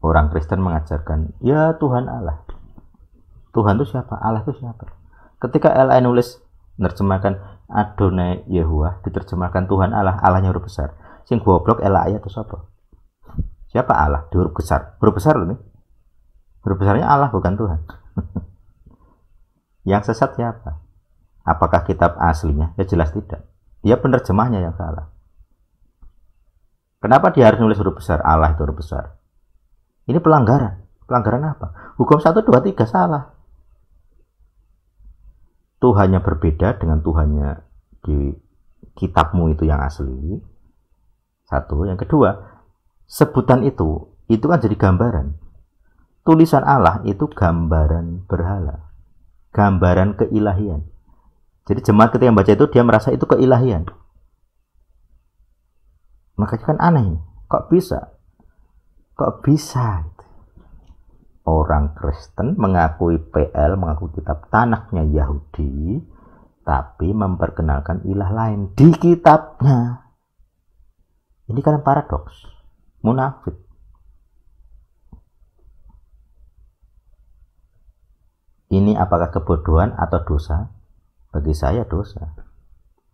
Orang Kristen mengajarkan, ya Tuhan Allah. Tuhan itu siapa? Allah itu siapa? Ketika LA nulis menerjemahkan Adonai Yehuwah, diterjemahkan Tuhan Allah, Allahnya huruf besar. Sing goblok LA itu siapa? Siapa Allah? Di huruf besar. Huruf besar loh nih. Huruf besarnya Allah, bukan Tuhan. Yang sesat siapa? Apakah kitab aslinya? Ya jelas tidak. Dia penerjemahnya yang salah. Kenapa dia harus nulis huruf besar? Allah itu huruf besar. Ini pelanggaran. Pelanggaran apa? Hukum 1, 2, 3 salah. Tuhannya berbeda dengan Tuhannya di kitabmu itu yang asli. Satu. Yang kedua, sebutan itu kan jadi gambaran. Tulisan Allah itu gambaran berhala. Gambaran keilahian. Jadi jemaat ketika membaca itu, dia merasa itu keilahian. Makanya kan aneh. Kok bisa? Kok bisa? Orang Kristen mengakui PL, mengakui kitab Tanakh-nya Yahudi, tapi memperkenalkan ilah lain di kitabnya. Ini kan paradoks. Munafik. Ini apakah kebodohan atau dosa? Bagi saya dosa.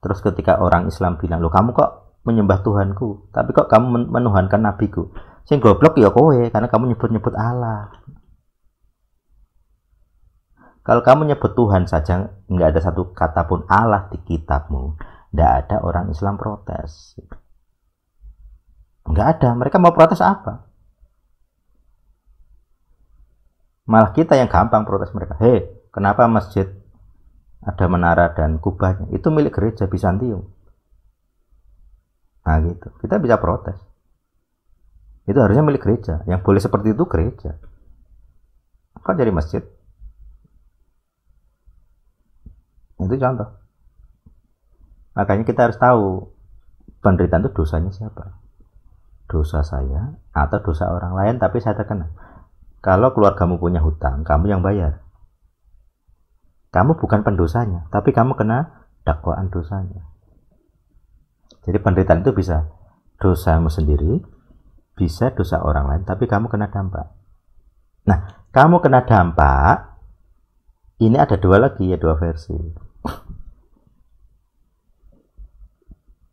Terus ketika orang Islam bilang, loh kamu kok menyembah Tuhanku, tapi kok kamu menuhankan nabiku? Sing goblok ya kowe, karena kamu nyebut-nyebut Allah. Kalau kamu nyebut Tuhan saja, nggak ada satu kata pun Allah di kitabmu, nggak ada orang Islam protes. Nggak ada. Mereka mau protes apa? Malah kita yang gampang protes mereka. Hei, kenapa masjid ada menara dan kubahnya? Itu milik gereja Bizantium. Nah gitu. Kita bisa protes. Itu harusnya milik gereja. Yang boleh seperti itu gereja. Kok jadi masjid? Itu contoh. Makanya kita harus tahu penderitaan itu dosanya siapa. Dosa saya atau dosa orang lain tapi saya terkena. Kalau keluargamu punya hutang, kamu yang bayar. Kamu bukan pendosanya, tapi kamu kena dakwaan dosanya. Jadi penderitaan itu bisa dosamu sendiri, bisa dosa orang lain, tapi kamu kena dampak. Nah, kamu kena dampak, ini ada dua lagi ya, dua versi.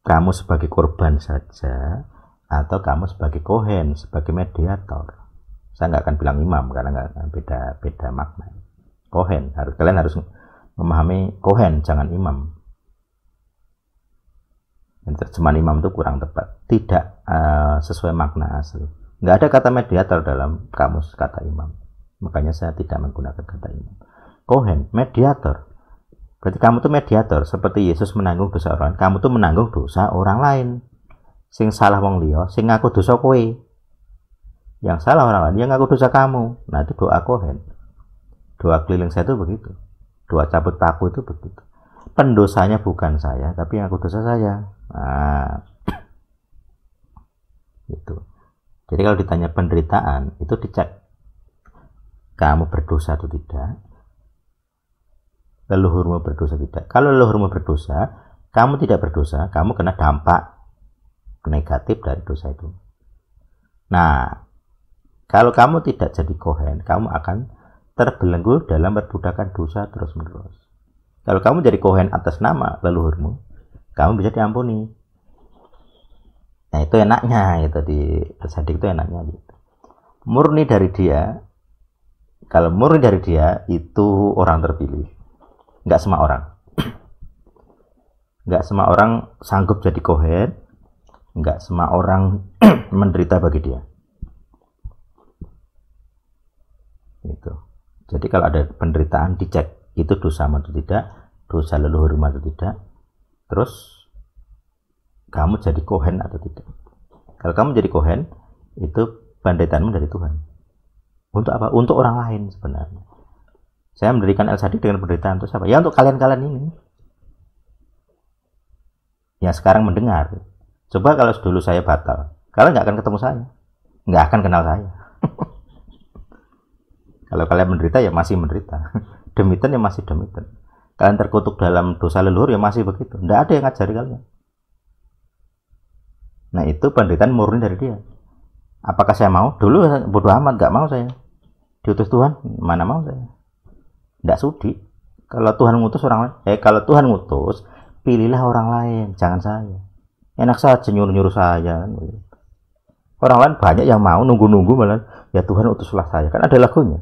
Kamu sebagai korban saja, atau kamu sebagai kohen, sebagai mediator. Saya nggak akan bilang imam, karena nggak beda makna. Kohen, kalian harus memahami kohen, jangan imam. Dan terjemahan imam itu kurang tepat, tidak sesuai makna asli. Nggak ada kata mediator dalam kamus kata imam, makanya saya tidak menggunakan kata imam. Kohen, mediator. Berarti kamu tuh mediator, seperti Yesus menanggung dosa orang lain, kamu tuh menanggung dosa orang lain. Sing salah wong liya, sing ngaku dosa kowe. Yang salah orang lain, yang ngaku dosa kamu. Nah itu doa kohen. Doa keliling saya itu begitu. Doa cabut paku itu begitu. Pendosanya bukan saya, tapi yang ngaku dosa saya. Nah, gitu. Jadi kalau ditanya penderitaan, itu dicek kamu berdosa atau tidak, leluhurmu berdosa tidak. Kalau leluhurmu berdosa, kamu tidak berdosa, kamu kena dampak negatif dari dosa itu. Nah, kalau kamu tidak jadi kohen, kamu akan terbelenggu dalam perbudakan dosa terus menerus. Kalau kamu jadi kohen atas nama leluhurmu, kamu bisa diampuni. Nah itu enaknya, itu di Sadik itu enaknya gitu. Murni dari dia, kalau murni dari dia itu orang terpilih. Nggak semua orang. Nggak semua orang sanggup jadi kohen, nggak semua orang menderita bagi dia. Gitu. Jadi kalau ada penderitaan dicek itu dosa atau tidak, dosa leluhur atau tidak. Terus kamu jadi kohen atau tidak. Kalau kamu jadi kohen, itu penderitaanmu dari Tuhan. Untuk apa? Untuk orang lain sebenarnya. Saya mendirikan El Sadik dengan penderitaan untuk siapa? Ya untuk kalian-kalian ini. Yang sekarang mendengar. Coba kalau dulu saya batal, kalian nggak akan ketemu saya. Nggak akan kenal saya. Kalau kalian menderita ya masih menderita. Demitan ya masih demitan. Kalian terkutuk dalam dosa leluhur ya masih begitu. Nggak ada yang ngajari kalian. Nah itu penderitaan murni dari dia. Apakah saya mau? Dulu bodo amat, nggak mau saya. Diutus Tuhan, mana mau saya? Nggak sudi. Kalau Tuhan ngutus orang lain, kalau Tuhan ngutus, pilihlah orang lain, jangan saya. Enak saja nyuruh-nyuruh saya. Orang lain banyak yang mau nunggu-nunggu malah, ya Tuhan utuslah saya. Kan ada lagunya.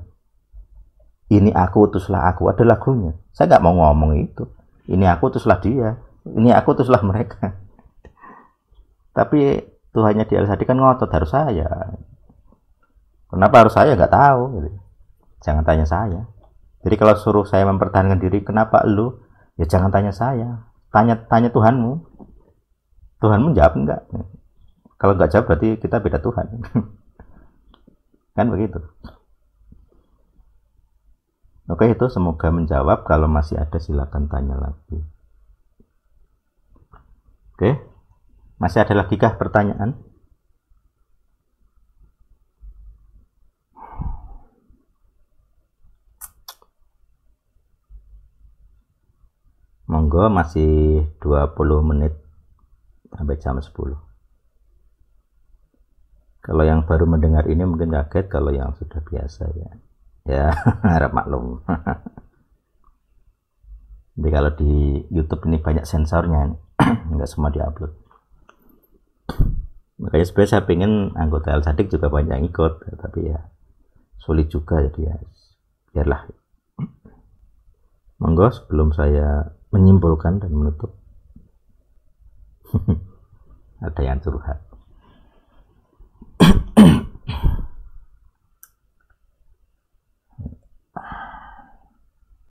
Ini aku utuslah aku, ada lagunya. Saya nggak mau ngomong itu. Ini aku utuslah dia. Ini aku utuslah mereka. Tapi Tuhannya di LSD kan ngotot harus saya. Kenapa harus saya? Nggak tahu. Jangan tanya saya. Jadi kalau suruh saya mempertahankan diri, kenapa lu? Ya jangan tanya saya. Tanya Tuhanmu. Tuhanmu jawab enggak? Kalau nggak jawab berarti kita beda Tuhan. Kan begitu. Oke, itu semoga menjawab. Kalau masih ada silakan tanya lagi. Oke. Masih ada lagi kah pertanyaan? Monggo, masih 20 menit sampai jam 10. Kalau yang baru mendengar ini mungkin kaget, kalau yang sudah biasa ya harap maklum. Jadi kalau di YouTube ini banyak sensornya, nggak semua diupload. Makanya sebenarnya saya pengen anggota El Sadik juga banyak yang ikut, tapi ya sulit juga, jadi ya biarlah. Monggo, sebelum saya menyimpulkan dan menutup, ada yang curhat.